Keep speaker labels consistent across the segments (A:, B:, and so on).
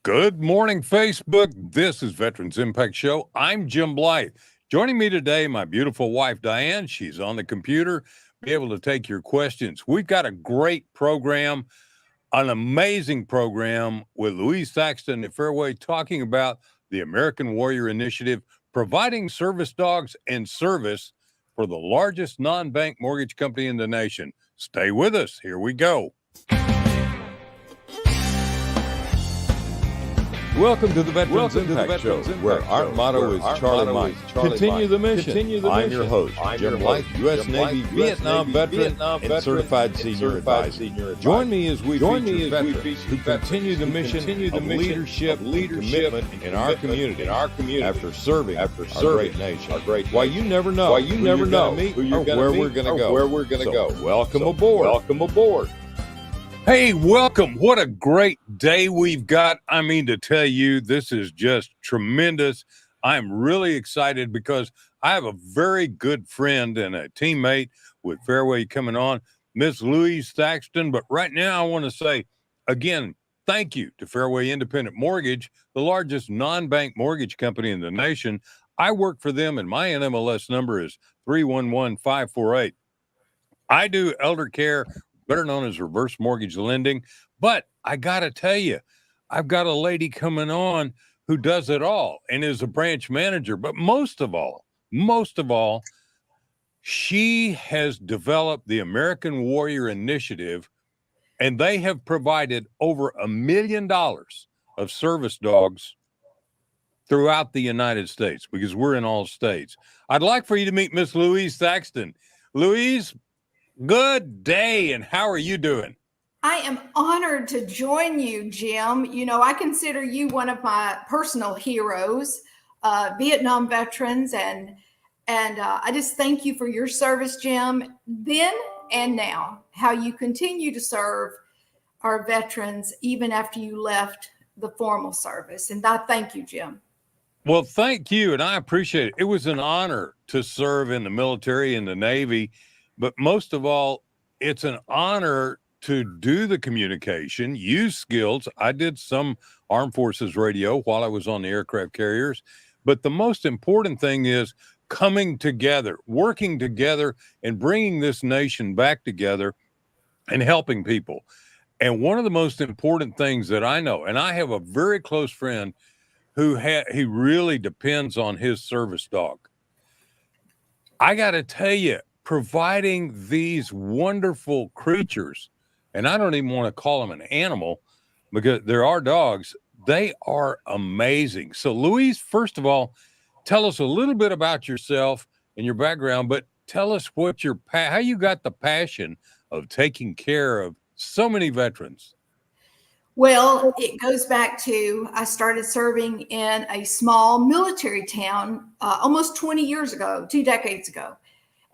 A: Good morning, Facebook. This is Veterans Impact Show. I'm Jim Blythe. Joining me today, my beautiful wife, Diane. She's on the computer, be able to take your questions. We've got a great program, an amazing program with Louise Thaxton at Fairway talking about the American Warrior Initiative, providing service dogs and service for the largest non-bank mortgage company in the nation. Stay with us. Here we go. Welcome to the Veterans Impact Show, where our motto is Charlie Mike. Continue the mission. I'm your host, Jim Blythe, U.S. Navy Vietnam veteran and certified senior advisor. Join me as we feature veterans who continue the mission of leadership and commitment in our community after serving our great nation. Why you never know who you're going to meet or where we're going to go. Welcome aboard. Hey, welcome. What a great day we've got. I mean, to tell you, this is just tremendous. I'm really excited because I have a very good friend and a teammate with Fairway coming on, Miss Louise Thaxton. But right now I want to say, again, thank you to Fairway Independent Mortgage, the largest non-bank mortgage company in the nation. I work for them, and my NMLS number is 311548. I do elder care, better known as reverse mortgage lending. But I got to tell you, I've got a lady coming on who does it all and is a branch manager. But most of all, she has developed the American Warrior Initiative, and they have provided over $1 million of service dogs throughout the United States because we're in all states. I'd like for you to meet Miss Louise Thaxton. Louise, good day, and how are you doing?
B: I am honored to join you, Jim. You know, I consider you one of my personal heroes, Vietnam veterans, and I just thank you for your service, Jim, then and now, how you continue to serve our veterans even after you left the formal service. And I thank you, Jim.
A: Well, thank you, and I appreciate it. It was an honor to serve in the military, in the Navy. But most of all, it's an honor to do the communication, use skills. I did some Armed Forces radio while I was on the aircraft carriers. But the most important thing is coming together, working together, and bringing this nation back together and helping people. And one of the most important things that I know, and I have a very close friend who he really depends on his service dog. I got to tell you, providing these wonderful creatures, and I don't even want to call them an animal because there are dogs, they are amazing. So Louise, first of all, tell us a little bit about yourself and your background, but tell us what how you got the passion of taking care of so many veterans.
B: Well, it goes back to I started serving in a small military town almost 20 years ago, 2 decades ago.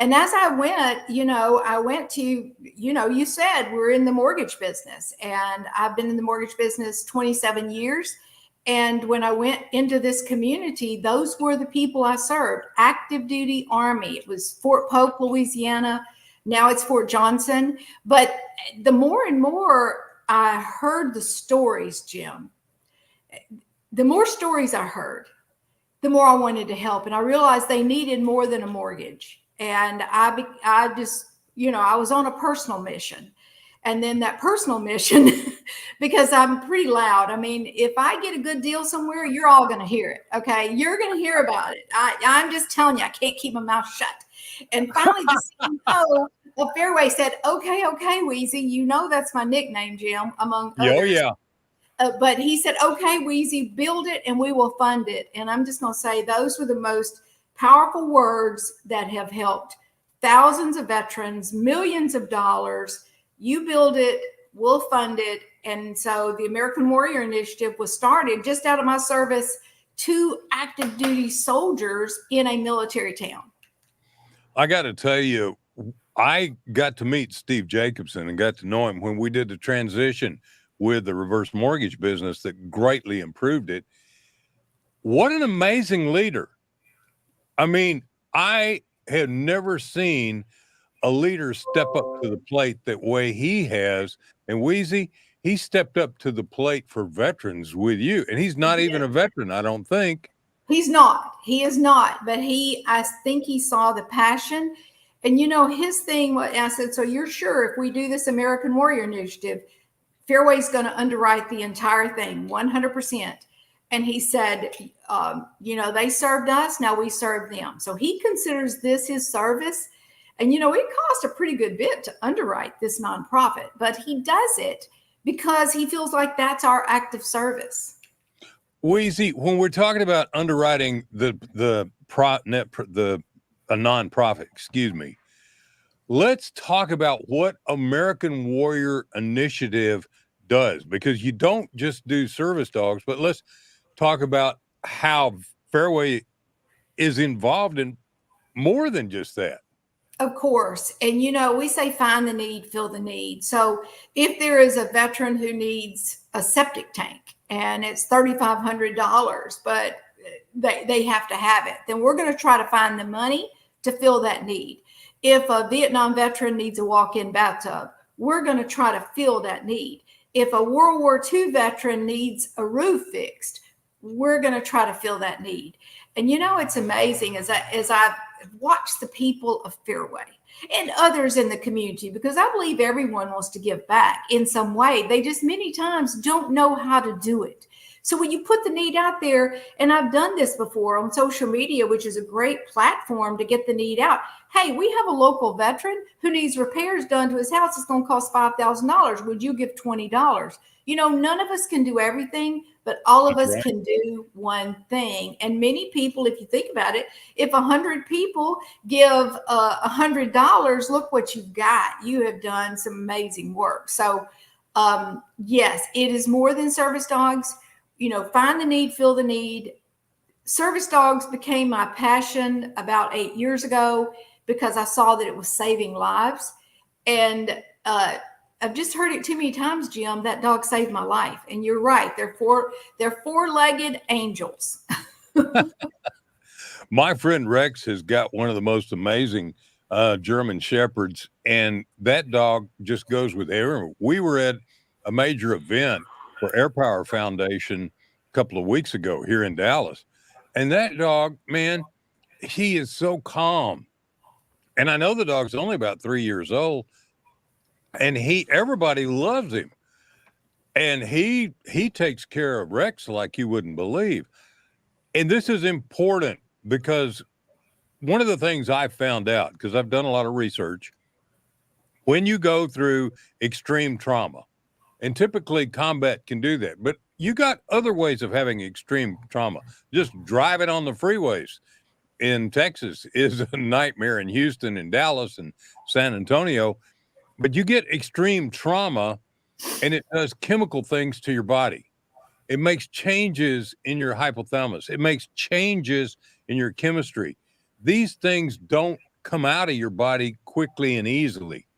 B: And as I went, I went to, you said we're in the mortgage business, and I've been in the mortgage business 27 years. And when I went into this community, those were the people I served. Active duty Army. It was Fort Polk, Louisiana. Now it's Fort Johnson. But the more and more I heard the stories, Jim, the more stories I heard, the more I wanted to help. And I realized they needed more than a mortgage. And I just, I was on a personal mission. And then that personal mission, because I'm pretty loud. I mean, if I get a good deal somewhere, you're all going to hear it. Okay. You're going to hear about it. I'm just telling you, I can't keep my mouth shut. And finally, the CEO of Fairway said, okay, Wheezy, that's my nickname, Jim, among others.
A: Oh, yeah.
B: But he said, okay, Wheezy, build it and we will fund it. And I'm just going to say those were the most powerful words that have helped thousands of veterans, millions of dollars. You build it, we'll fund it. And so the American Warrior Initiative was started just out of my service to active duty soldiers in a military town.
A: I got to tell you, I got to meet Steve Jacobson and got to know him when we did the transition with the reverse mortgage business that greatly improved it. What an amazing leader. I mean, I have never seen a leader step up to the plate that way he has. And Wheezy, he stepped up to the plate for veterans with you, and he's not even a veteran, I don't think.
B: He is not, but I think he saw the passion. And, his thing, I said, so you're sure if we do this American Warrior Initiative, Fairway's going to underwrite the entire thing, 100%. And he said, they served us, now we serve them. So he considers this his service. And, it cost a pretty good bit to underwrite this nonprofit, but he does it because he feels like that's our act of service.
A: Weezy, when we're talking about underwriting a nonprofit, let's talk about what American Warrior Initiative does, because you don't just do service dogs, but let's talk about how Fairway is involved in more than just that.
B: Of course. And, we say find the need, fill the need. So if there is a veteran who needs a septic tank and it's $3,500, but they have to have it, then we're going to try to find the money to fill that need. If a Vietnam veteran needs a walk-in bathtub, we're going to try to fill that need. If a World War II veteran needs a roof fixed, we're going to try to fill that need. And, it's amazing as I've watched the people of Fairway and others in the community, because I believe everyone wants to give back in some way. They just many times don't know how to do it. So when you put the need out there, and I've done this before on social media, which is a great platform to get the need out. Hey, we have a local veteran who needs repairs done to his house. It's going to cost $5,000. Would you give $20? None of us can do everything, but all of us can do one thing. And many people, if you think about it, if 100 people give $100, look what you've got. You have done some amazing work. So, yes, it is more than service dogs. Find the need, fill the need. Service dogs became my passion about 8 years ago because I saw that it was saving lives. And I've just heard it too many times, Jim, that dog saved my life. And you're right. They're four-legged angels.
A: My friend Rex has got one of the most amazing German Shepherds, and that dog just goes with everyone. We were at a major event for Air Power Foundation a couple of weeks ago here in Dallas. And that dog, man, he is so calm. And I know the dog's only about 3 years old, and everybody loves him. And he takes care of Rex like you wouldn't believe. And this is important because one of the things I found out, because I've done a lot of research, when you go through extreme trauma, and typically combat can do that, but you got other ways of having extreme trauma. Just driving on the freeways in Texas is a nightmare, in Houston and Dallas and San Antonio. But you get extreme trauma and it does chemical things to your body. It makes changes in your hypothalamus. It makes changes in your chemistry. These things don't come out of your body quickly and easily.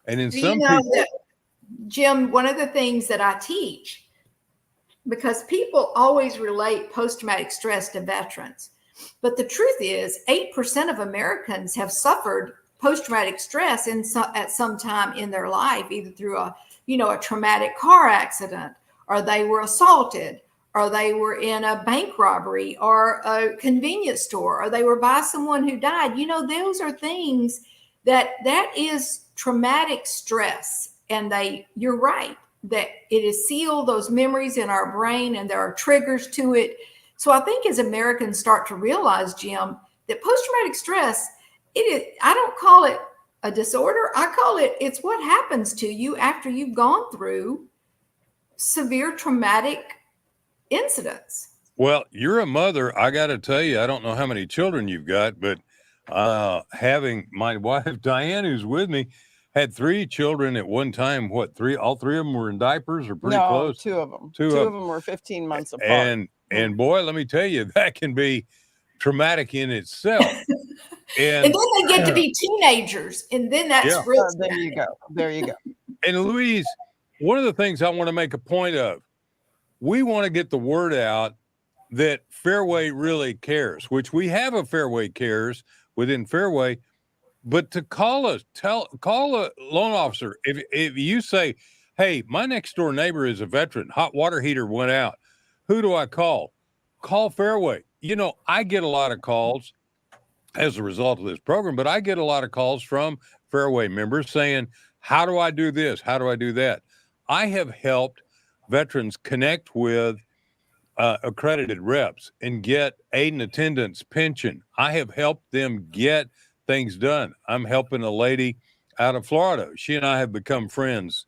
A: And in some people,
B: Jim, one of the things that I teach, because people always relate post-traumatic stress to veterans, but the truth is 8% of Americans have suffered post-traumatic stress at some time in their life, either through a traumatic car accident, or they were assaulted, or they were in a bank robbery or a convenience store, or they were by someone who died. Those are things that is traumatic stress. And you're right, that it is sealed, those memories in our brain, and there are triggers to it. So I think as Americans start to realize, Jim, that post-traumatic stress, I don't call it a disorder. I call it's what happens to you after you've gone through severe traumatic incidents.
A: Well, you're a mother. I got to tell you, I don't know how many children you've got, but having my wife, Diane, who's with me, had 3 children at one time. What, 3? All 3 of them were in diapers or pretty close?
C: 2 of them. 2 of them were 15 months apart.
A: And boy, let me tell you, that can be traumatic in itself.
B: And then they get to be teenagers, and then that's real.
C: There you go.
A: And Louise, one of the things I want to make a point of, we want to get the word out that Fairway really cares, which we have a Fairway Cares within Fairway. But to call a loan officer, if you say, Hey, my next door neighbor is a veteran. Hot water heater went out. Who do I call? Call Fairway. I get a lot of calls as a result of this program, but I get a lot of calls from Fairway members saying, how do I do this? How do I do that? I have helped veterans connect with accredited reps and get aid and attendance pension. I have helped them get things done. I'm helping a lady out of Florida. She and I have become friends.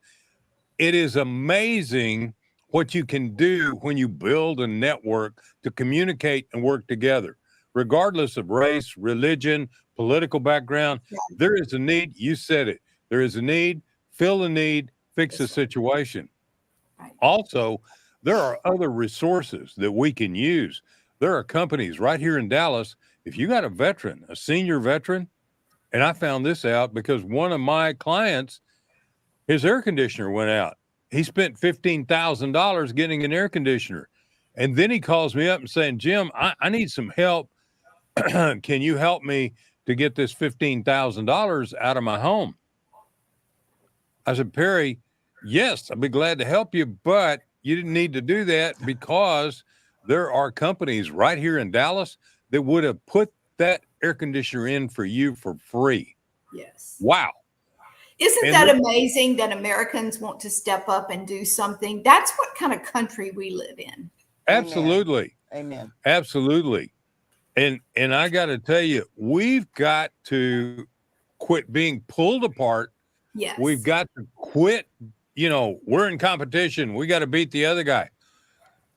A: It is amazing what you can do when you build a network to communicate and work together, regardless of race, religion, political background. There is a need. You said it. There is a need. Fill the need. Fix the situation. Also, there are other resources that we can use. There are companies right here in Dallas. If you got a veteran, a senior veteran, and I found this out because one of my clients, his air conditioner went out. He spent $15,000 getting an air conditioner. And then he calls me up and saying, Jim, I need some help. Can you help me to get this $15,000 out of my home? I said, Perry, yes, I'd be glad to help you, but you didn't need to do that because there are companies right here in Dallas that would have put that air conditioner in for you for free.
B: Yes.
A: Wow.
B: Isn't that amazing that Americans want to step up and do something? That's what kind of country we live in.
A: Absolutely.
C: Amen.
A: Absolutely. And I got to tell you, we've got to quit being pulled apart.
B: Yes.
A: We've got to quit. We're in competition. We got to beat the other guy.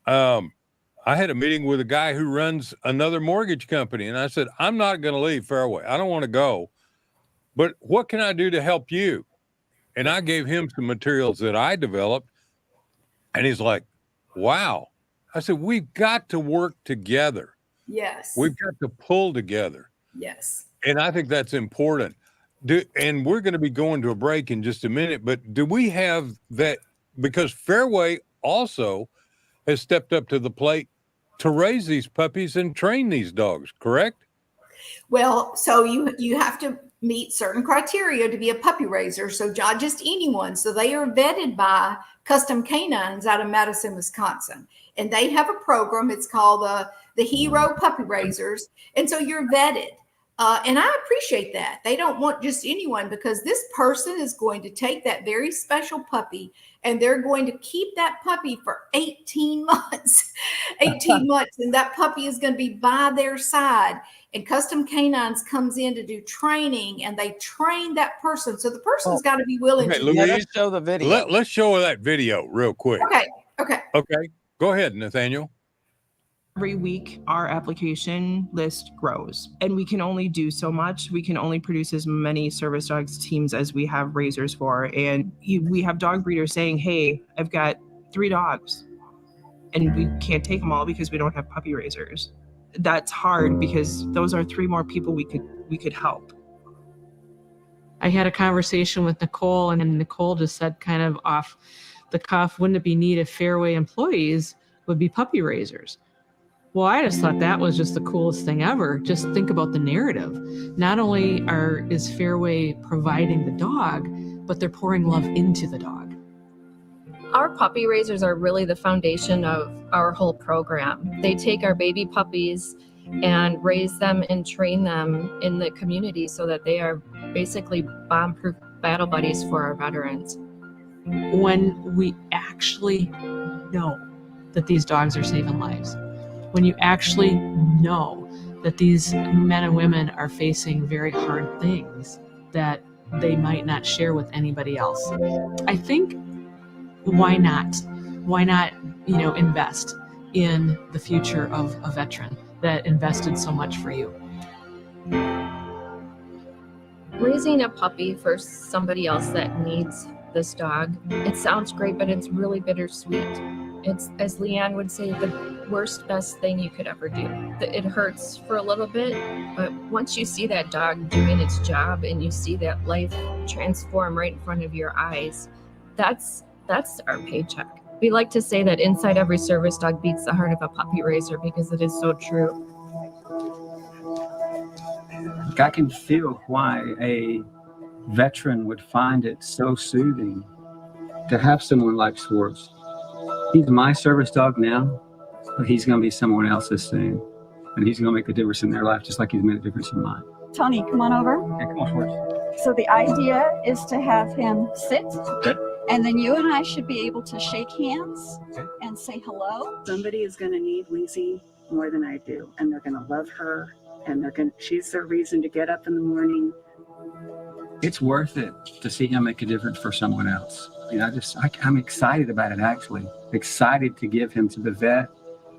A: I had a meeting with a guy who runs another mortgage company, and I said, I'm not going to leave Fairway. I don't want to go. But what can I do to help you? And I gave him some materials that I developed. And he's like, wow. I said, we've got to work together.
B: Yes.
A: We've got to pull together.
B: Yes.
A: And I think that's important. And we're going to be going to a break in just a minute. But do we have that? Because Fairway also has stepped up to the plate to raise these puppies and train these dogs, correct?
B: Well, so you have to meet certain criteria to be a puppy raiser. So not just anyone. So they are vetted by Custom Canines out of Madison, Wisconsin. And they have a program. It's called the Hero Puppy Raisers. And so you're vetted. And I appreciate that. They don't want just anyone because this person is going to take that very special puppy and they're going to keep that puppy for 18 months. 18 months. And that puppy is going to be by their side. And Custom Canines comes in to do training and they train that person. So the person's got to be willing to
A: Louise,
C: let us show the video.
A: Let's show that video real quick.
B: Okay.
A: Go ahead, Nathaniel.
D: Every week, our application list grows, and we can only do so much. We can only produce as many service dogs teams as we have raisers for. And we have dog breeders saying, hey, I've got 3 dogs, and we can't take them all because we don't have puppy raisers. That's hard because those are 3 more people we could help.
E: I had a conversation with Nicole, and Nicole just said kind of off the cuff, wouldn't it be neat if Fairway employees would be puppy raisers? Well, I just thought that was just the coolest thing ever. Just think about the narrative. Not only is Fairway providing the dog, but they're pouring love into the dog.
F: Our puppy raisers are really the foundation of our whole program. They take our baby puppies and raise them and train them in the community so that they are basically bomb-proof battle buddies for our veterans.
E: When we actually know that these dogs are saving lives, when you actually know that these men and women are facing very hard things that they might not share with anybody else, I think, why not? Why not, invest in the future of a veteran that invested so much for you?
F: Raising a puppy for somebody else that needs this dog, it sounds great, but it's really bittersweet. It's, as Leanne would say, the worst, best thing you could ever do. It hurts for a little bit, but once you see that dog doing its job and you see that life transform right in front of your eyes, that's our paycheck. We like to say that inside every service dog beats the heart of a puppy raiser because it is so true.
G: I can feel why a veteran would find it so soothing to have someone like Schwartz. He's my service dog now, but he's going to be someone else's soon. And he's going to make a difference in their life, just like he's made a difference in mine.
H: Tony, come on over.
G: Okay, come on, Schwartz.
H: So the idea is to have him sit,
G: Okay.
H: and then you and I should be able to shake hands
G: Okay.
H: and say hello.
I: Somebody is going to need Louise more than I do, and they're going to love her, and she's their reason to get up in the morning.
G: It's worth it to see him make a difference for someone else. You know, I'm excited about it, actually. Excited to give him to the vet.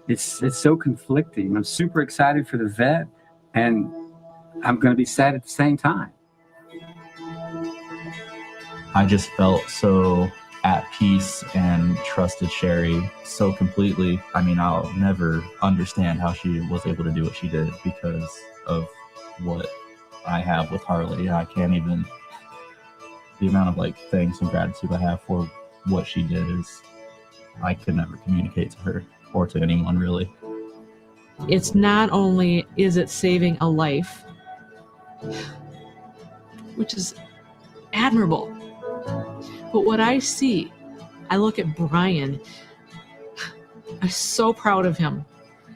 G: It's so conflicting. I'm super excited for the vet, and I'm going to be sad at the same time.
J: I just felt so at peace and trusted Sherry so completely. I mean, I'll never understand how she was able to do what she did because of what I have with Harley. I can't even, the amount of like thanks and gratitude I have for what she did is, I could never communicate to her or to anyone really.
E: It's not only is it saving a life, which is admirable, but what I see, I look at Brian, I'm so proud of him.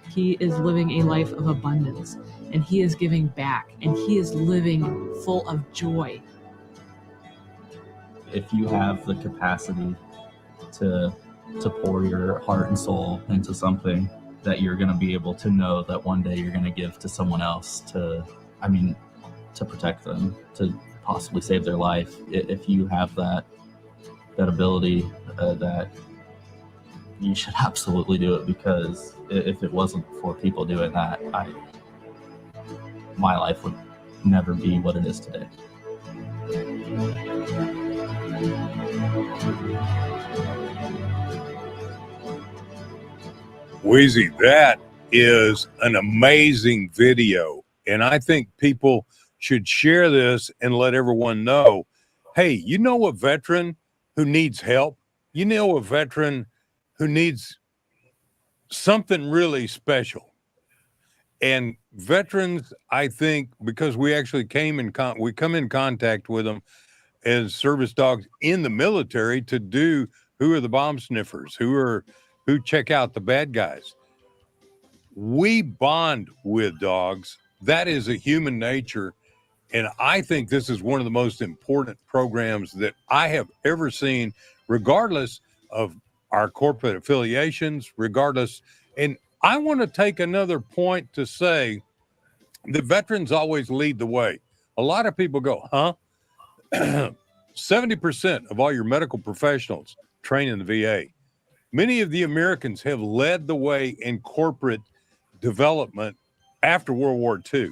E: He is living a life of abundance, and he is giving back, and he is living full of joy.
J: If you have the capacity to pour your heart and soul into something, that you're going to be able to know that one day you're going to give to someone else to protect them, to possibly save their life. If you have that ability, that you should absolutely do it, because if it wasn't for people doing that, my life would never be what it is today.
A: Wheezy, that is an amazing video. And I think people should share this and let everyone know, hey, you know a veteran who needs help? You know a veteran who needs something really special. And veterans, I think, because we actually come in contact with them as service dogs in the military to do who are the bomb sniffers, who check out the bad guys. We bond with dogs. That is a human nature. And I think this is one of the most important programs that I have ever seen, regardless of our corporate affiliations, regardless. And I want to take another point to say the veterans always lead the way. A lot of people go, huh? 70% of all your medical professionals train in the VA. Many of the Americans have led the way in corporate development after World War II.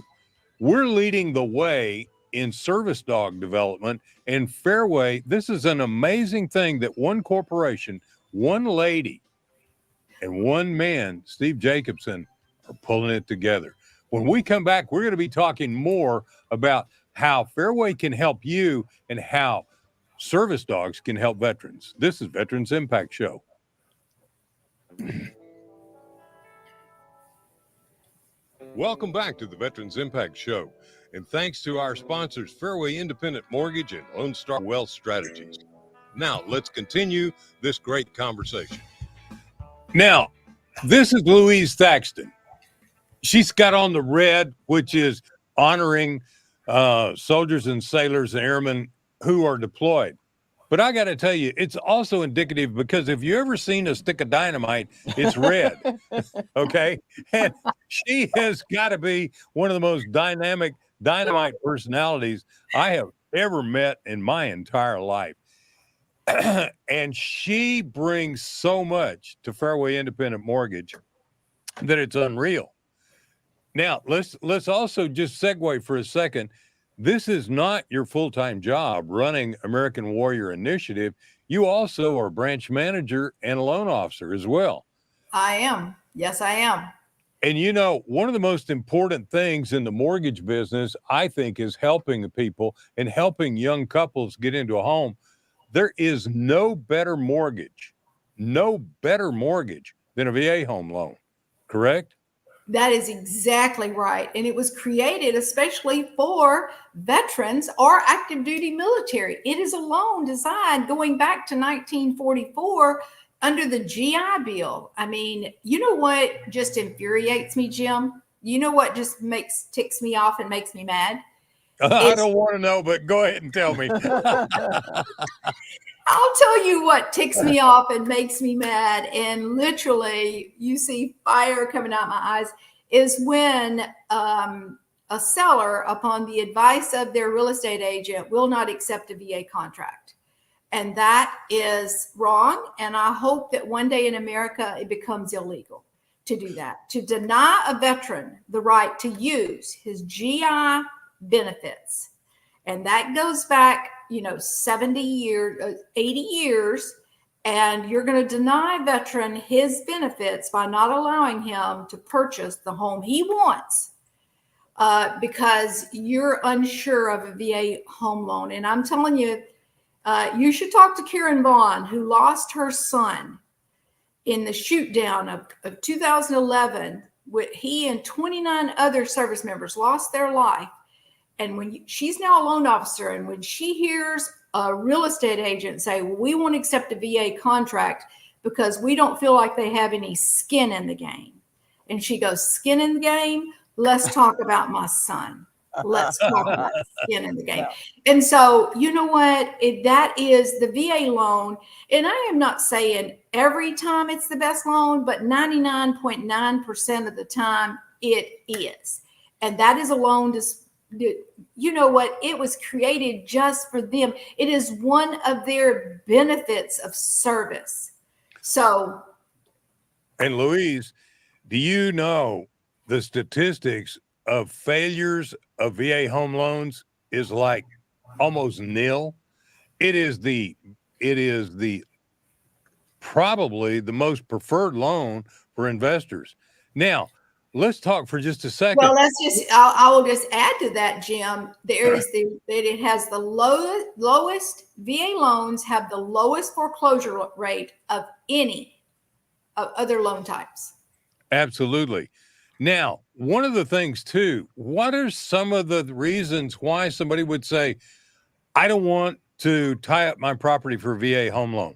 A: We're leading the way in service dog development, and Fairway, this is an amazing thing that one corporation, one lady, and one man, Steve Jacobson, are pulling it together. When we come back, we're going to be talking more about how Fairway can help you and how service dogs can help veterans. This is Veterans Impact Show. Welcome back to the Veterans Impact Show. And thanks to our sponsors, Fairway Independent Mortgage and Lone Star Wealth Strategies. Now, let's continue this great conversation. Now, this is Louise Thaxton. She's got on the red, which is honoring soldiers and sailors and airmen who are deployed. But I got to tell you, it's also indicative, because if you ever seen a stick of dynamite, it's red. Okay. And she has got to be one of the most dynamic dynamite personalities I have ever met in my entire life. And she brings so much to Fairway Independent Mortgage that it's unreal. Now, let's also just segue for a second. This is not your full-time job running American Warrior Initiative. You also are branch manager and a loan officer as well.
B: I am. Yes, I am.
A: And you know, one of the most important things in the mortgage business, I think, is helping the people and helping young couples get into a home. There is no better mortgage than a VA home loan, correct?
B: That is exactly right. And it was created especially for veterans or active duty military. It is a loan designed going back to 1944 under the GI Bill. I mean, you know what just infuriates me, Jim? You know what just ticks me off and makes me mad?
A: I don't want to know, but go ahead and tell me.
B: I'll tell you what ticks me off and makes me mad, and literally you see fire coming out my eyes, is when a seller, upon the advice of their real estate agent, will not accept a VA contract. And that is wrong. And I hope that one day in America it becomes illegal to do that, to deny a veteran the right to use his GI benefits. And that goes back 70 years, 80 years, and you're going to deny a veteran his benefits by not allowing him to purchase the home he wants because you're unsure of a VA home loan. And I'm telling you, you should talk to Karen Vaughn, who lost her son in the shoot down of 2011. He and 29 other service members lost their life. And she's now a loan officer, and when she hears a real estate agent say, we won't accept a VA contract because we don't feel like they have any skin in the game. And she goes, skin in the game? Let's talk about my son. Let's talk about skin in the game. And so, you know what? That is the VA loan. And I am not saying every time it's the best loan, but 99.9% of the time it is. And that is a loan you know what? It was created just for them. It is one of their benefits of service. So.
K: And Louise, do you know the statistics of failures of VA home loans is like almost nil? It is the probably the most preferred loan for investors. Now, let's talk for just a second.
B: Well, I will just add to that, Jim. It has the lowest VA loans have the lowest foreclosure rate of any of other loan types.
K: Absolutely. Now, one of the things too, what are some of the reasons why somebody would say, I don't want to tie up my property for a VA home loan?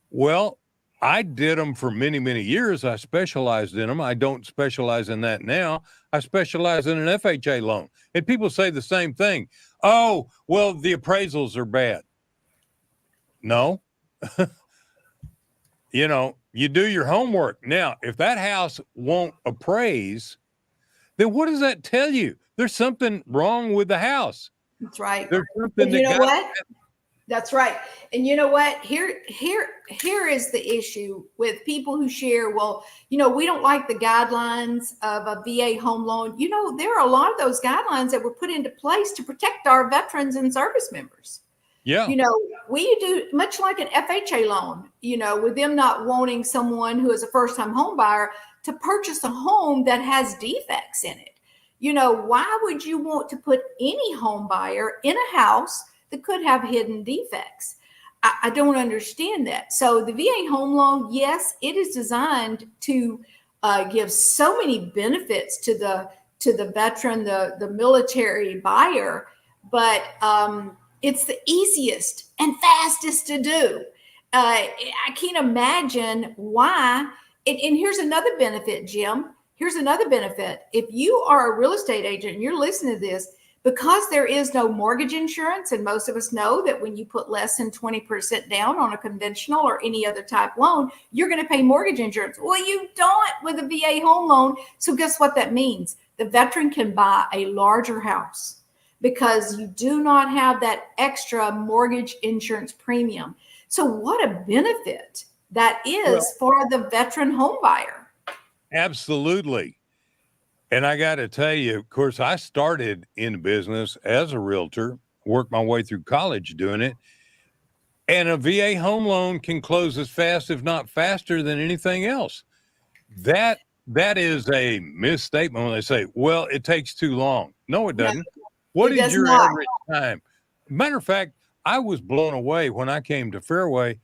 K: Well, I did them for many, many years. I specialized in them. I don't specialize in that now. I specialize in an FHA loan. And people say the same thing. Oh, well, the appraisals are bad. No. You do your homework. Now, if that house won't appraise, then what does that tell you? There's something wrong with the house.
B: That's right.
K: There's something
B: you know what? That's right. And you know what? Here is the issue with people who share, well, we don't like the guidelines of a VA home loan. There are a lot of those guidelines that were put into place to protect our veterans and service members.
K: Yeah.
B: We do much like an FHA loan, with them not wanting someone who is a first-time home buyer to purchase a home that has defects in it. Why would you want to put any home buyer in a house that could have hidden defects? I don't understand that. So the VA home loan, yes, it is designed to give so many benefits to the veteran, the military buyer, but it's the easiest and fastest to do. I can't imagine why. And here's another benefit, Jim. Here's another benefit. If you are a real estate agent and you're listening to this, because there is no mortgage insurance, and most of us know that when you put less than 20% down on a conventional or any other type loan, you're going to pay mortgage insurance. Well, you don't with a VA home loan. So guess what that means? The veteran can buy a larger house because you do not have that extra mortgage insurance premium. So what a benefit that is for the veteran home buyer.
K: Absolutely. And I got to tell you, of course, I started in business as a realtor, worked my way through college doing it. And a VA home loan can close as fast, if not faster, than anything else. That is a misstatement when they say, well, it takes too long. No, it doesn't. What is your average time? Matter of fact, I was blown away when I came to Fairway,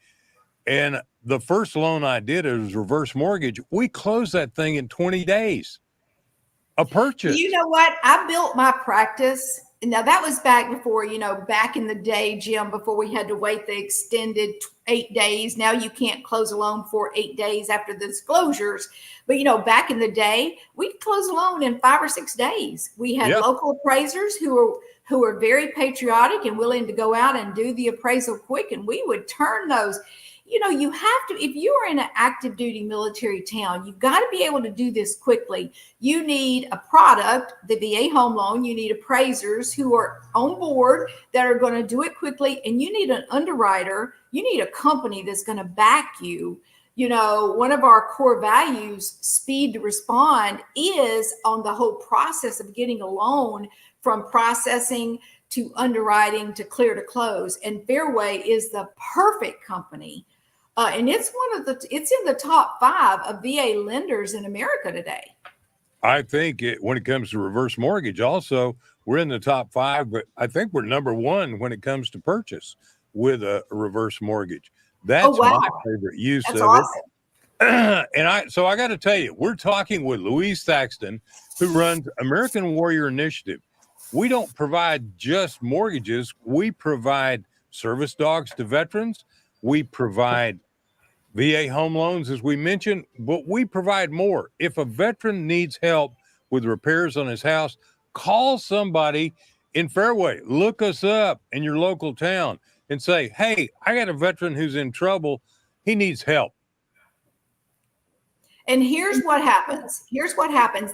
K: and the first loan I did, it was reverse mortgage. We closed that thing in 20 days. a purchase.
B: You know what? I built my practice. Now that was back before, back in the day, Jim, before we had to wait the extended 8 days. Now you can't close a loan for 8 days after the disclosures. But, back in the day, we could close a loan in 5 or 6 days. We had local appraisers who were very patriotic and willing to go out and do the appraisal quick. And we would turn those. You have to, if you are in an active duty military town, you've got to be able to do this quickly. You need a product, the VA home loan. You need appraisers who are on board that are going to do it quickly. And you need an underwriter. You need a company that's going to back you. One of our core values, speed to respond, is on the whole process of getting a loan from processing to underwriting to clear to close. And Fairway is the perfect company. And it's in the top 5 of VA lenders in America today.
K: I think when it comes to reverse mortgage, also, we're in the top 5, but I think we're number 1 when it comes to purchase with a reverse mortgage. That's my favorite use of it. And so I got to tell you, we're talking with Louise Thaxton, who runs American Warrior Initiative. We don't provide just mortgages. We provide service dogs to veterans. We provide VA home loans, as we mentioned, but we provide more. If a veteran needs help with repairs on his house, call somebody in Fairway. Look us up in your local town and say, hey, I got a veteran who's in trouble. He needs help.
B: And here's what happens.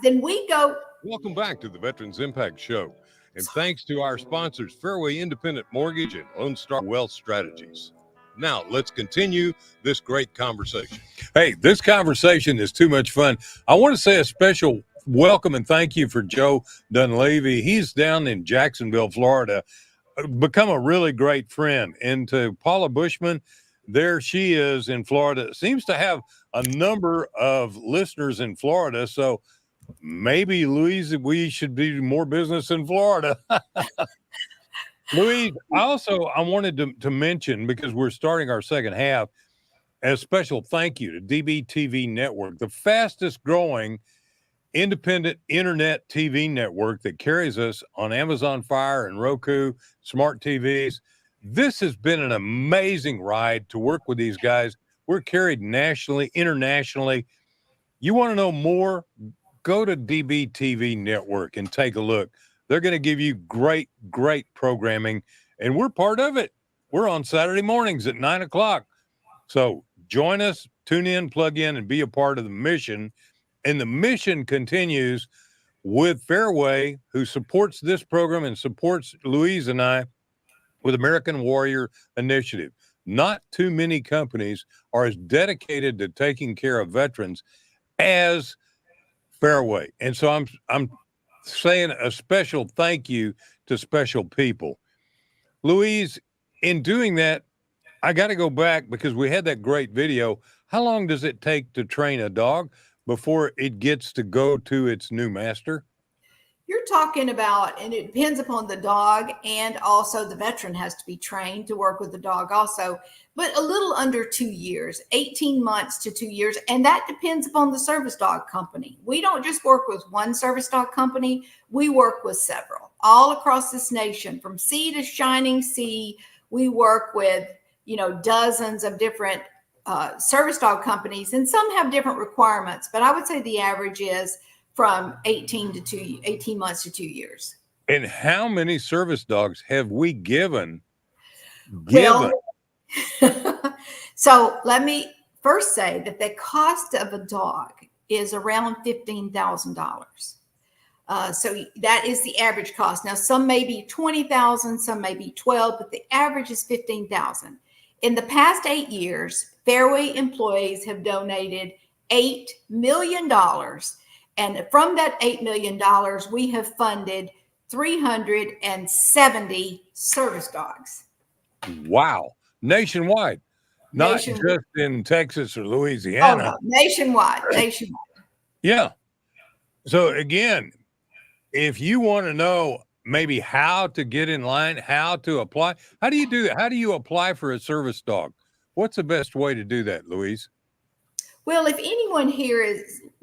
B: Then we go.
K: Welcome back to the Veterans Impact Show. And thanks to our sponsors, Fairway Independent Mortgage and Lone Star Wealth Strategies. Now, let's continue this great conversation. Hey, this conversation is too much fun. I want to say a special welcome and thank you for Joe Dunleavy. He's down in Jacksonville, Florida, become a really great friend. And to Paula Bushman, there she is in Florida. Seems to have a number of listeners in Florida. So maybe, Louise, we should do more business in Florida. Louise, I wanted to mention, because we're starting our second half, a special thank you to DBTV Network, the fastest growing independent internet TV network that carries us on Amazon Fire and Roku, smart TVs. This has been an amazing ride to work with these guys. We're carried nationally, internationally. You want to know more? Go to DBTV Network and take a look. They're going to give you great, great programming, and we're part of it. We're on Saturday mornings at 9 o'clock. So join us, tune in, plug in, and be a part of the mission. And the mission continues with Fairway, who supports this program and supports Louise and I with American Warrior Initiative. Not too many companies are as dedicated to taking care of veterans as Fairway. And so I'm saying a special thank you to special people. Louise, in doing that, I got to go back because we had that great video. How long does it take to train a dog before it gets to go to its new master?
B: You're talking about, and it depends upon the dog, and also the veteran has to be trained to work with the dog also, but a little under 2 years, 18 months to 2 years. And that depends upon the service dog company. We don't just work with one service dog company. We work with several all across this nation, from sea to shining sea. We work with, dozens of different service dog companies, and some have different requirements, but I would say the average is from 18 months to 2 years.
K: And how many service dogs have we given?
B: Well, so let me first say that the cost of a dog is around $15,000. So that is the average cost. Now, some may be $20,000, some may be $12,000, but the average is $15,000. In the past 8 years, Fairway employees have donated $8 million. And from that $8 million, we have funded 370 service dogs.
K: Wow. Nationwide. Not just in Texas or Louisiana.
B: Oh, no. Nationwide.
K: Yeah. So again, if you want to know maybe how to get in line, how to apply, how do you do that? How do you apply for a service dog? What's the best way to do that, Louise?
B: Well, if anyone here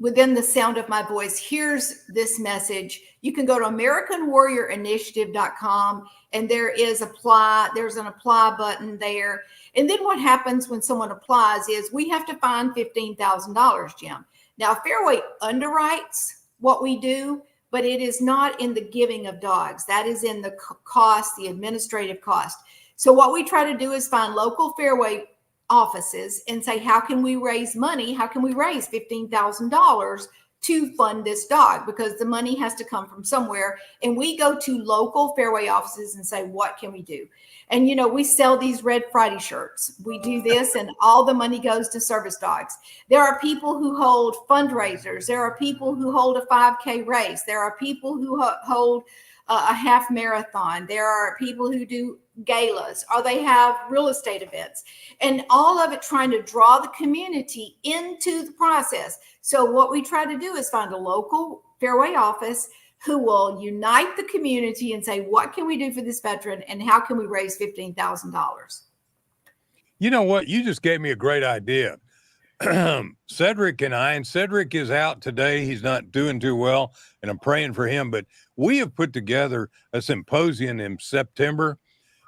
B: within the sound of my voice hears this message, you can go to AmericanWarriorInitiative.com, and there's an apply button there. And then what happens when someone applies is we have to find $15,000, Jim. Now, Fairway underwrites what we do, but it is not in the giving of dogs. That is in the cost, the administrative cost. So what we try to do is find local Fairway offices and say, how can we raise money? How can we raise $15,000 to fund this dog? Because the money has to come from somewhere. And we go to local Fairway offices and say, what can we do? And, you know, we sell these Red Friday shirts. We do this and all the money goes to service dogs. There are people who hold fundraisers. There are people who hold a 5K race. There are people who hold a half marathon. There are people who do galas, or they have real estate events, and all of it trying to draw the community into the process. So what we try to do is find a local Fairway office who will unite the community and say, what can we do for this veteran and how can we raise $15,000?
K: You know what? You just gave me a great idea. Cedric is out today. He's not doing too well, and I'm praying for him, but we have put together a symposium in September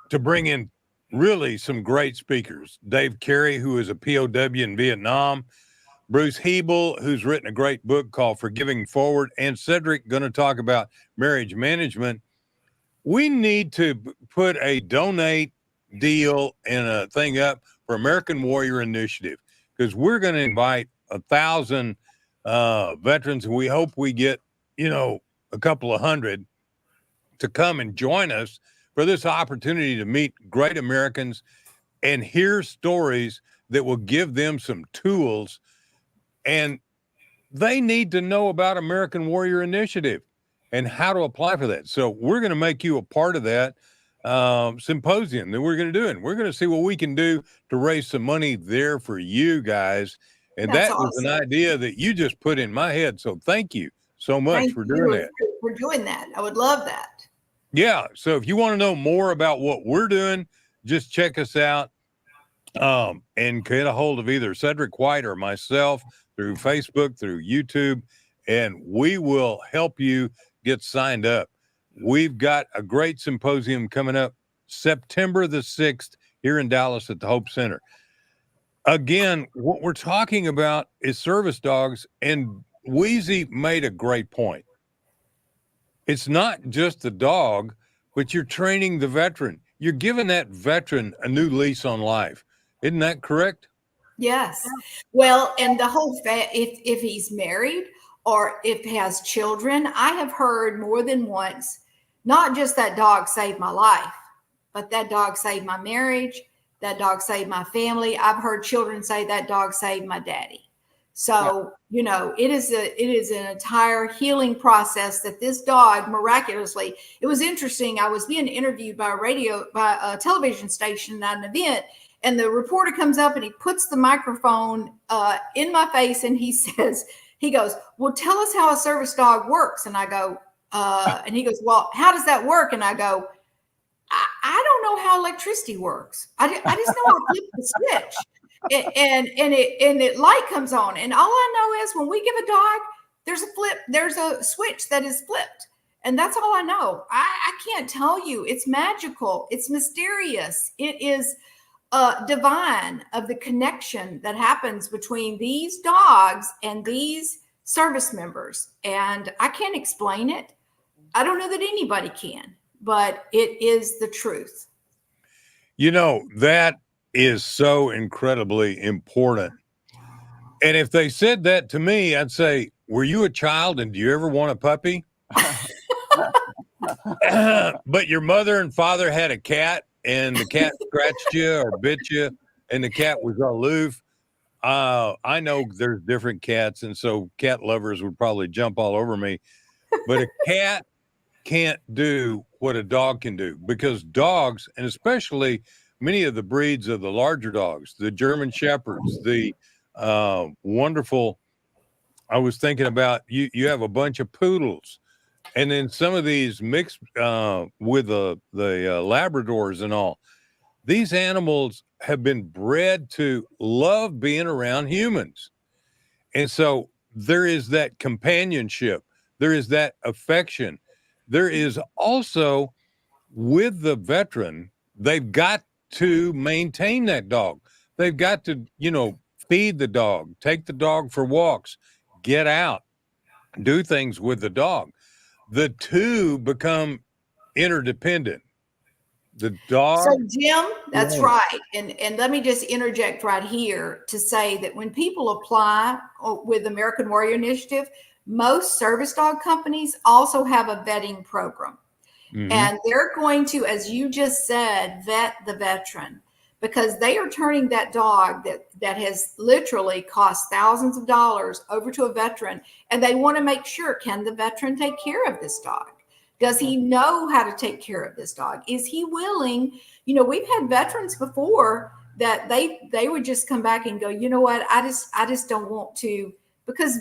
K: to bring in really some great speakers. Dave Carey, who is a POW in Vietnam, Bruce Hebel, who's written a great book called Forgiving Forward, and Cedric going to talk about marriage management. We need to put a donate deal and a thing up for American Warrior Initiative, because we're going to invite 1,000 veterans, and we hope we get, you know, a couple of hundred to come and join us for this opportunity to meet great Americans and hear stories that will give them some tools. And they need to know about American Warrior Initiative and how to apply for that. So we're going to make you a part of that symposium that we're going to do. And we're going to see what we can do to raise some money there for you guys. And
B: That's
K: that was an
B: awesome.
K: idea that you just put in my head. So thank you so much for doing that.
B: For doing that. I would love that.
K: Yeah. So if you want to know more about what we're doing, just check us out and get a hold of either Cedric White or myself through Facebook, through YouTube, and we will help you get signed up. We've got a great symposium coming up September the 6th here in Dallas at the Hope Center. Again, what we're talking about is service dogs, and Louise made a great point. It's not just the dog, but you're training the veteran. You're giving that veteran a new lease on life. Isn't that correct?
B: Yes. Well, and the whole if he's married or if he has children, I have heard more than once, not just that dog saved my life, but that dog saved my marriage. That dog saved my family. I've heard children say that dog saved my daddy. So, you know, it is an entire healing process that this dog miraculously. It was interesting. I was being interviewed by a television station at an event, and the reporter comes up and he puts the microphone in my face and he goes, well, tell us how a service dog works. And I go, and he goes, well, how does that work? And I go, I don't know how electricity works. I just know how to flip the switch. And it light comes on, and all I know is when we give a dog, there's a switch that is flipped, and that's all I know. I can't tell you. It's magical. It's mysterious. It is divine of the connection that happens between these dogs and these service members, and I can't explain it. I don't know that anybody can, but it is the truth.
K: You know, that is so incredibly important. And if they said that to me, I'd say, were you a child and do you ever want a puppy? But your mother and father had a cat and the cat scratched you or bit you and the cat was aloof. I know there's different cats, and so cat lovers would probably jump all over me. But a cat can't do what a dog can do, because dogs, and especially many of the breeds of the larger dogs, the German Shepherds, the wonderful, I was thinking about, you have a bunch of poodles, and then some of these mixed with the Labradors and all. These animals have been bred to love being around humans. And so there is that companionship. There is that affection. There is also, with the veteran, they've got to maintain that dog. They've got to, feed the dog, take the dog for walks, get out, do things with the dog. The two become interdependent. The dog.
B: So Jim, that's right. And let me just interject right here to say that when people apply with American Warrior Initiative, most service dog companies also have a vetting program. Mm-hmm. And they're going to, as you just said, vet the veteran, because they are turning that dog that has literally cost thousands of dollars over to a veteran. And they want to make sure, can the veteran take care of this dog? Does he know how to take care of this dog? Is he willing? We've had veterans before that they would just come back and go, you know what? I just don't want to, because,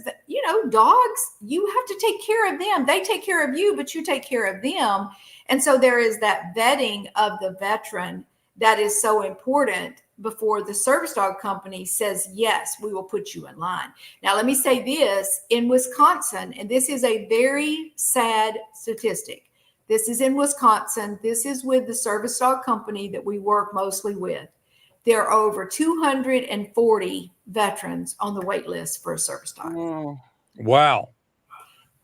B: dogs, you have to take care of them. They take care of you, but you take care of them. And so there is that vetting of the veteran that is so important before the service dog company says, yes, we will put you in line. Now, let me say this, in Wisconsin, and this is a very sad statistic. This is in Wisconsin. This is with the service dog company that we work mostly with. There are over 240 veterans on the wait list for a service dog.
K: Wow.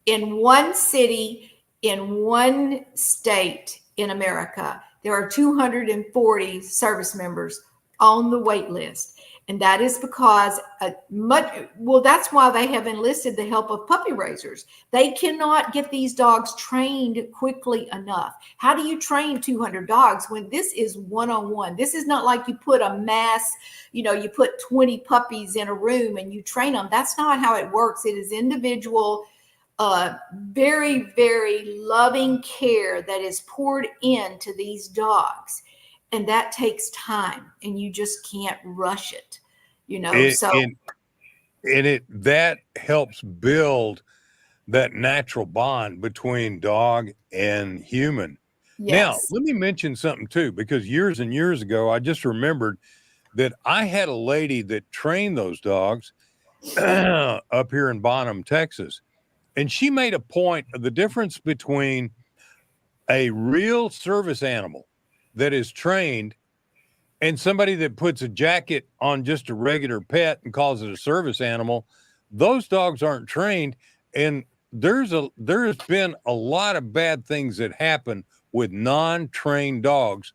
B: In one city, in one state in America, there are 240 service members on the wait list. And that is because that's why they have enlisted the help of puppy raisers. They cannot get these dogs trained quickly enough. How do you train 200 dogs when this is one-on-one? This is not like you put a mass, you put 20 puppies in a room and you train them. That's not how it works. It is individual, very, very loving care that is poured into these dogs. And that takes time, and you just can't rush it,
K: that helps build that natural bond between dog and human. Yes. Now, let me mention something too, because years and years ago, I just remembered that I had a lady that trained those dogs up here in Bonham, Texas. And she made a point of the difference between a real service animal that is trained and somebody that puts a jacket on just a regular pet and calls it a service animal. Those dogs aren't trained. And there's been a lot of bad things that happen with non-trained dogs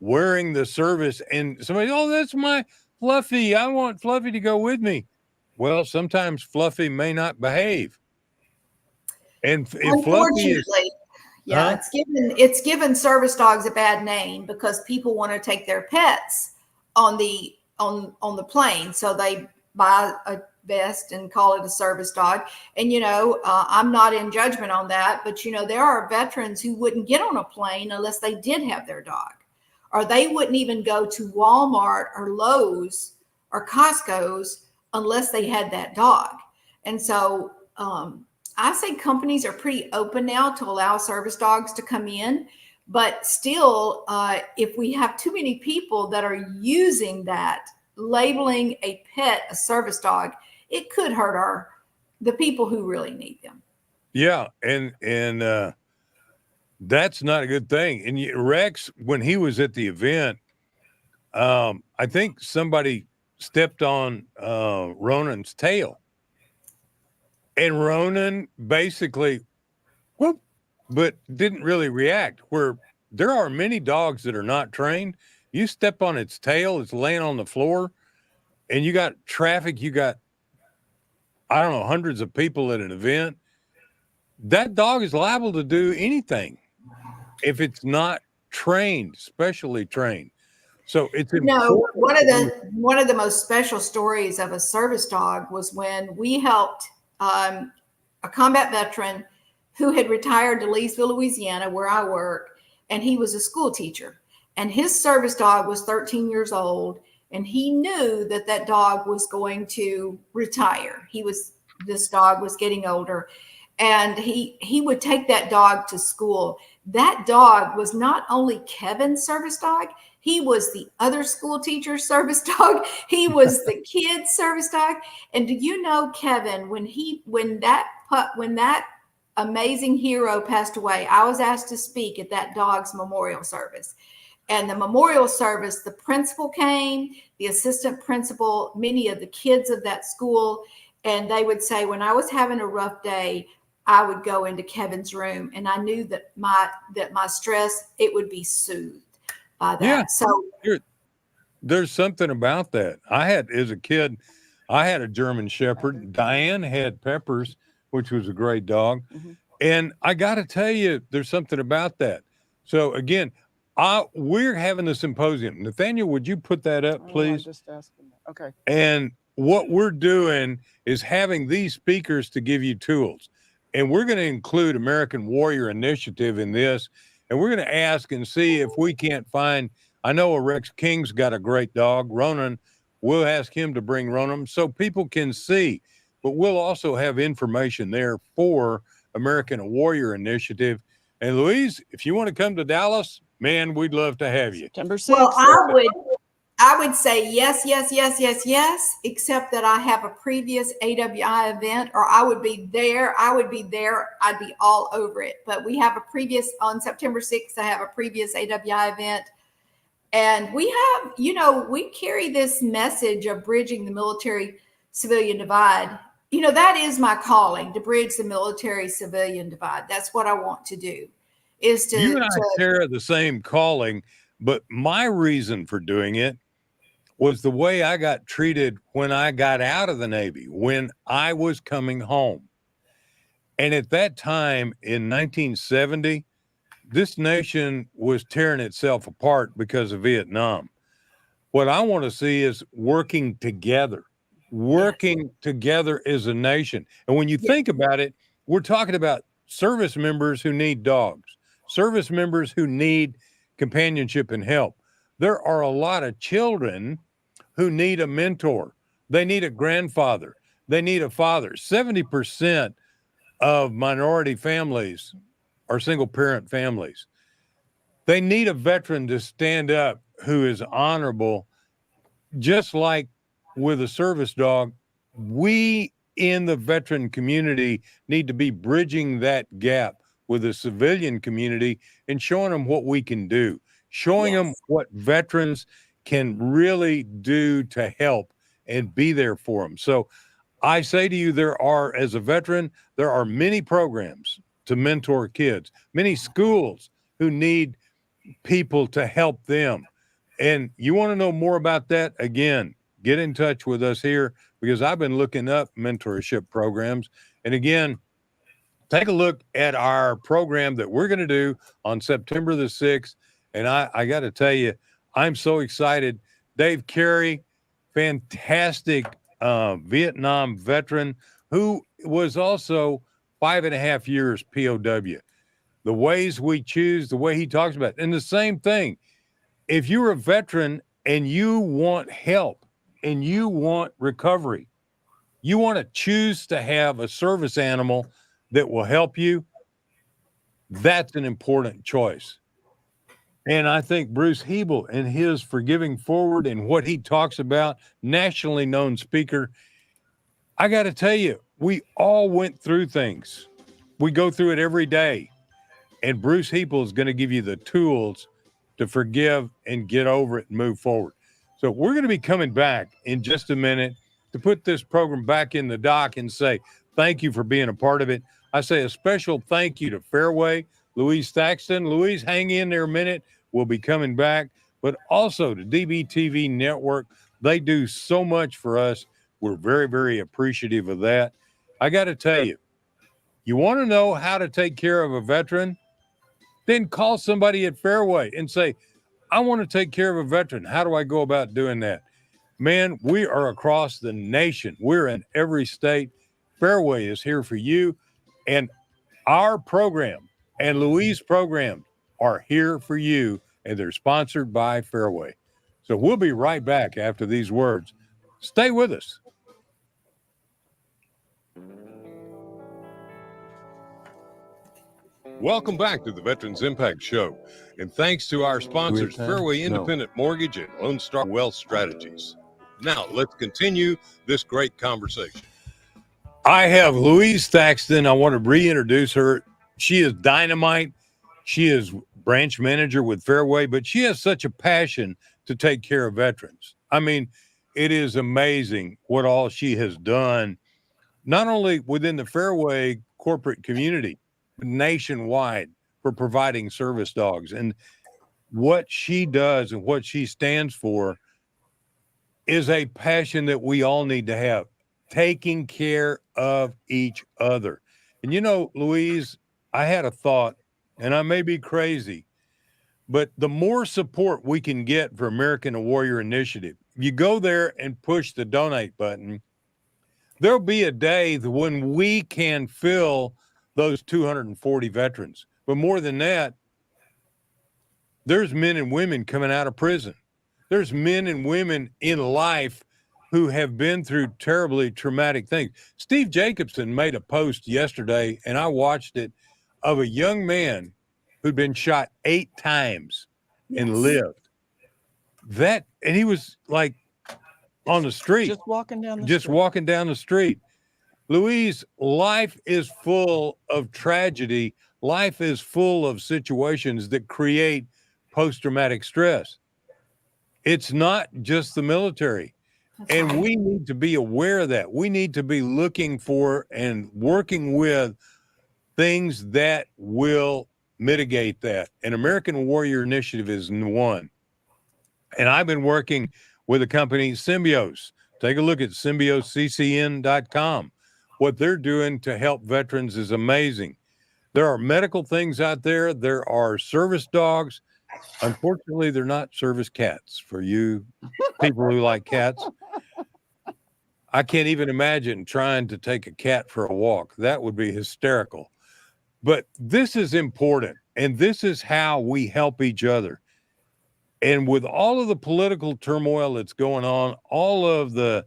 K: wearing the service, and somebody, that's my Fluffy. I want Fluffy to go with me. Well, sometimes Fluffy may not behave. And if Fluffy is,
B: it's given service dogs a bad name because people want to take their pets on the plane, so they buy a vest and call it a service dog. And I'm not in judgment on that, but there are veterans who wouldn't get on a plane unless they did have their dog, or they wouldn't even go to Walmart or Lowe's or Costco's unless they had that dog. And so I say companies are pretty open now to allow service dogs to come in, but still, if we have too many people that are using that, labeling a pet a service dog, it could hurt the people who really need them.
K: Yeah, and that's not a good thing. And Rex, when he was at the event, I think somebody stepped on Ronan's tail. And Ronan basically, whoop, but didn't really react. Where there are many dogs that are not trained. You step on its tail, it's laying on the floor, and you got traffic, you got, I don't know, hundreds of people at an event. That dog is liable to do anything if it's not trained, specially trained. So it's important.
B: One of the most special stories of a service dog was when we helped a combat veteran who had retired to Leesville, Louisiana, where I work, and he was a school teacher. And his service dog was 13 years old, and he knew that dog was going to retire. This dog was getting older, and he would take that dog to school. That dog was not only Kevin's service dog, He was the other school teacher's service dog. He was the kid's service dog. And do you know, Kevin, when that amazing hero passed away, I was asked to speak at that dog's memorial service. And the memorial service, the principal came, the assistant principal, many of the kids of that school, and they would say, when I was having a rough day, I would go into Kevin's room, and I knew that my stress, it would be soothed by that.
K: Yeah.
B: So
K: There's something about that. As a kid, I had a German Shepherd. Diane had Peppers, which was a great dog.
C: Mm-hmm.
K: And I got to tell you, there's something about that. So again, we're having the symposium. Nathaniel, would you put that up, please?
C: I just asked him that. Okay.
K: And what we're doing is having these speakers to give you tools. And we're going to include American Warrior Initiative in this. And we're going to ask and see if we can't find, I know Rex King's got a great dog, Ronan. We'll ask him to bring Ronan so people can see. But we'll also have information there for American Warrior Initiative. And Louise, if you want to come to Dallas, man, we'd love to have you.
C: September 6th.
B: well, I would say yes, except that I have a previous AWI event, or I would be there. I'd be all over it. But we have a previous, on September 6th, I have a previous AWI event. And we have, we carry this message of bridging the military civilian divide. That is my calling, to bridge the military civilian divide. That's what I want to do. Is to
K: you and I share the same calling, but my reason for doing it was the way I got treated when I got out of the Navy, when I was coming home. And at that time in 1970, this nation was tearing itself apart because of Vietnam. What I want to see is working together as a nation. And when you think about it, we're talking about service members who need dogs, service members who need companionship and help. There are a lot of children who need a mentor. They need a grandfather. They need a father. 70% of minority families are single parent families. They need a veteran to stand up who is honorable. Just like with a service dog, we in the veteran community need to be bridging that gap with the civilian community and showing them what we can do, showing them what veterans can really do to help and be there for them. So I say to you, as a veteran, there are many programs to mentor kids, many schools who need people to help them. And you want to know more about that? Again, get in touch with us here, because I've been looking up mentorship programs. And again, take a look at our program that we're going to do on September the 6th. And I got to tell you, I'm so excited. Dave Carey, fantastic Vietnam veteran who was also 5.5 years POW. The ways we choose, the way he talks about it. And the same thing, if you're a veteran and you want help and you want recovery, you want to choose to have a service animal that will help you, that's an important choice. And I think Bruce Hebel and his Forgiving Forward and what he talks about, nationally known speaker, I got to tell you, we all went through things. We go through it every day. And Bruce Hebel is going to give you the tools to forgive and get over it and move forward. So we're going to be coming back in just a minute to put this program back in the dock and say thank you for being a part of it. I say a special thank you to Fairway, Louise Thaxton. Louise, hang in there a minute. We'll be coming back. But also to DBTV Network. They do so much for us. We're very, very appreciative of that. I got to tell you, you want to know how to take care of a veteran? Then call somebody at Fairway and say, I want to take care of a veteran. How do I go about doing that? Man, we are across the nation. We're in every state. Fairway is here for you. And our program and Louise's program are here for you, and they're sponsored by Fairway. So we'll be right back after these words. Stay with us. Welcome back to the Veterans Impact Show. And thanks to our sponsors, Fairway Independent Mortgage and Lone Star Wealth Strategies. Now, let's continue this great conversation. I have Louise Thaxton. I want to reintroduce her. She is dynamite. She is branch manager with Fairway, but she has such a passion to take care of veterans. I mean, it is amazing what all she has done, not only within the Fairway corporate community, but nationwide for providing service dogs. And what she does and what she stands for is a passion that we all need to have, taking care of each other. And you know, Louise, I had a thought, and I may be crazy, but the more support we can get for American Warrior Initiative, you go there and push the donate button, there'll be a day when we can fill those 240 veterans. But more than that, there's men and women coming out of prison. There's men and women in life who have been through terribly traumatic things. Steve Jacobson made a post yesterday, and I watched it, of a young man who'd been shot 8 times and lived. And he was like on the street.
C: Just walking down
K: the street. Louise, life is full of tragedy. Life is full of situations that create post-traumatic stress. It's not just the military. And we need to be aware of that. We need to be looking for and working with things that will mitigate that. And American Warrior Initiative is one. And I've been working with a company, Symbiose. Take a look at symbioseccn.com. What they're doing to help veterans is amazing. There are medical things out there. There are service dogs. Unfortunately, they're not service cats for you people who like cats. I can't even imagine trying to take a cat for a walk. That would be hysterical. But this is important, and this is how we help each other. And with all of the political turmoil that's going on, all of the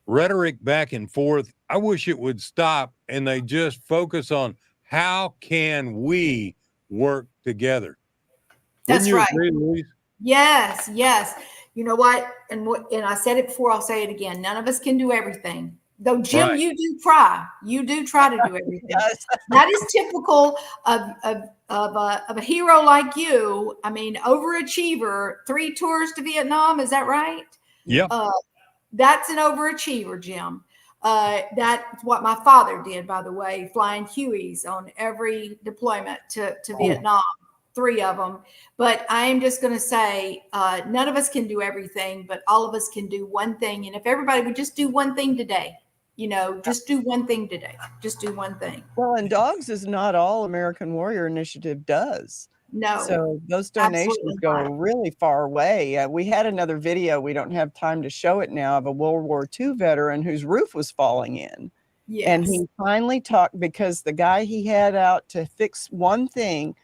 K: rhetoric back and forth, I wish it would stop and they just focus on how can we work together.
B: That's right.
K: Agree, Louise?
B: Yes, yes. You know what? And I said it before, I'll say it again. None of us can do everything. Though, Jim,
K: Right.
B: you do try. You do try to do everything.
C: Yes.
B: That is typical of a hero like you. I mean, overachiever, 3 tours to Vietnam. Is that right?
K: Yep.
B: That's an overachiever, Jim. That's what my father did, by the way, flying Hueys on every deployment to Vietnam, 3 of them. But I am just going to say, none of us can do everything, but all of us can do one thing. And if everybody would just do one thing today, just do one thing today. Just do one thing.
C: Well, and dogs is not all American Warrior Initiative does.
B: No.
C: So those donations go a really far away. We had another video, we don't have time to show it now, of a World War II veteran whose roof was falling in.
B: Yes.
C: And he finally talked, because the guy he had out to fix one thing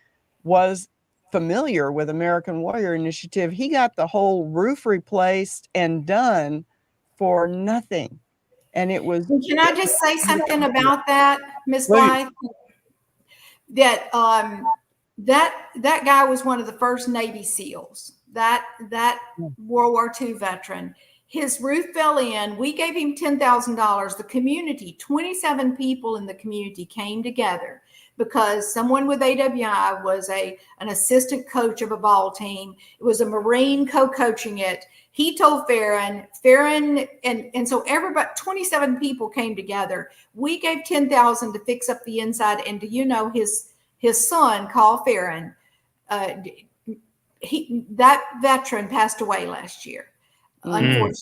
C: was familiar with American Warrior Initiative. He got the whole roof replaced and done for nothing. And it was...
B: Can I just say something about that, Ms. Blythe? That that guy was one of the first Navy SEALs. That World War II veteran. His roof fell in. We gave him $10,000. The community, 27 people in the community came together because someone with AWI was an assistant coach of a ball team. It was a Marine co-coaching it. He told Farron, and so everybody, 27 people came together. We gave $10,000 to fix up the inside. And do you know his son, Carl Farron, that veteran passed away last year, unfortunately.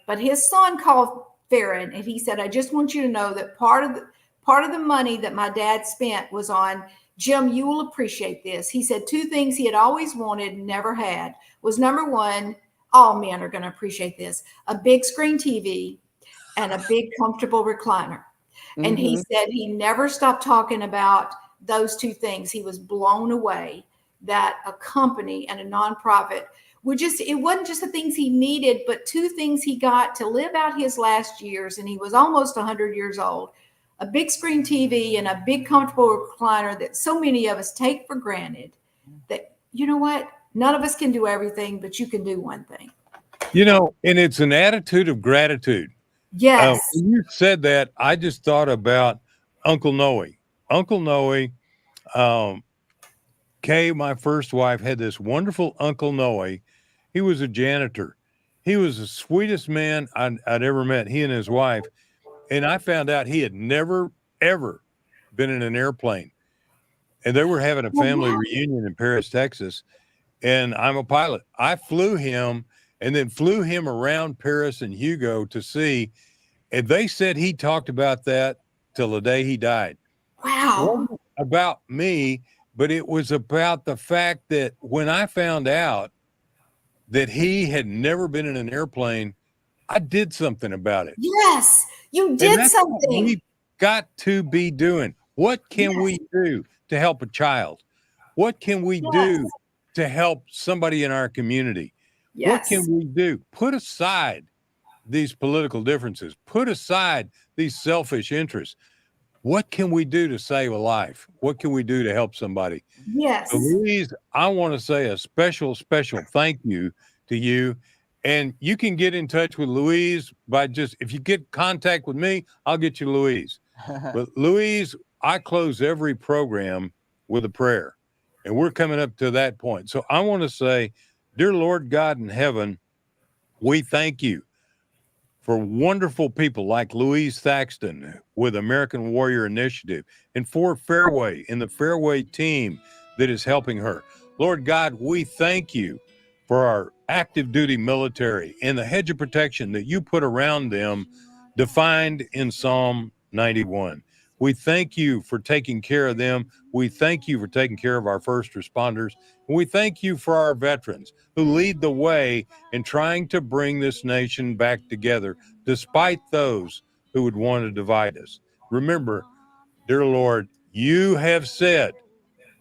B: But his son called Farron, and he said, "I just want you to know that part of the money that my dad spent was on, Jim, you will appreciate this." He said 2 things he had always wanted and never had was, number 1, all men are going to appreciate this, a big screen TV and a big comfortable recliner. And he said he never stopped talking about those 2 things. He was blown away that a company and a nonprofit would it wasn't just the things he needed, but 2 things he got to live out his last years. And he was almost 100 years old. a big screen TV and a big comfortable recliner that so many of us take for granted, that, you know what? None of us can do everything, but you can do one thing.
K: You know, and it's an attitude of gratitude.
B: Yes.
K: When you said that, I just thought about Uncle Noe. Uncle Noe, Kay, my first wife, had this wonderful Uncle Noe. He was a janitor. He was the sweetest man I'd ever met, he and his wife. And I found out he had never, ever been in an airplane. And they were having a family reunion in Paris, Texas. And I'm a pilot. I flew him and then flew him around Paris and Hugo to see. And they said he talked about that till the day he died.
B: Wow.
K: It wasn't about me, but it was about the fact that when I found out that he had never been in an airplane, I did something about it.
B: Yes, you did something.
K: We've got to be doing. What can we do to help a child? What can we do to help somebody in our community? What can we do? Put aside these political differences. Put aside these selfish interests. What can we do to save a life? What can we do to help somebody?
B: Yes.
K: So Louise, I want to say a special, special thank you to you. And you can get in touch with Louise by just, if you get contact with me, I'll get you Louise. But Louise, I close every program with a prayer. And we're coming up to that point. So I want to say, dear Lord God in heaven, we thank you for wonderful people like Louise Thaxton with American Warrior Initiative, and for Fairway and the Fairway team that is helping her. Lord God, we thank you for our active duty military and the hedge of protection that you put around them, defined in Psalm 91. We thank you for taking care of them. We thank you for taking care of our first responders. And we thank you for our veterans who lead the way in trying to bring this nation back together, despite those who would want to divide us. Remember, dear Lord, you have said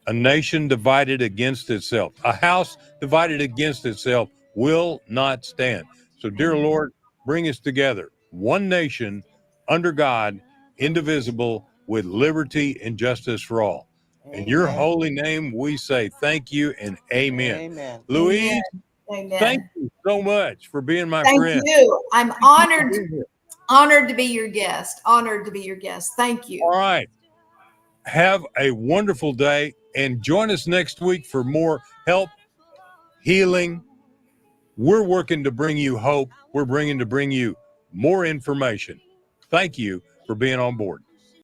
K: a nation divided against itself, a house divided against itself will not stand. So, dear Lord, bring us together, one nation under God, indivisible, with liberty and justice for all. In your holy name, we say thank you and amen.
C: Amen.
K: Louise,
B: Amen.
K: thank you so much for being my
B: Thank
K: friend.
B: you. I'm honored to be your guest. Honored to be your guest. Thank you.
K: All right. Have a wonderful day and join us next week for more help, healing. We're working to bring you hope. We're bringing to bring you more information. Thank you for being on board.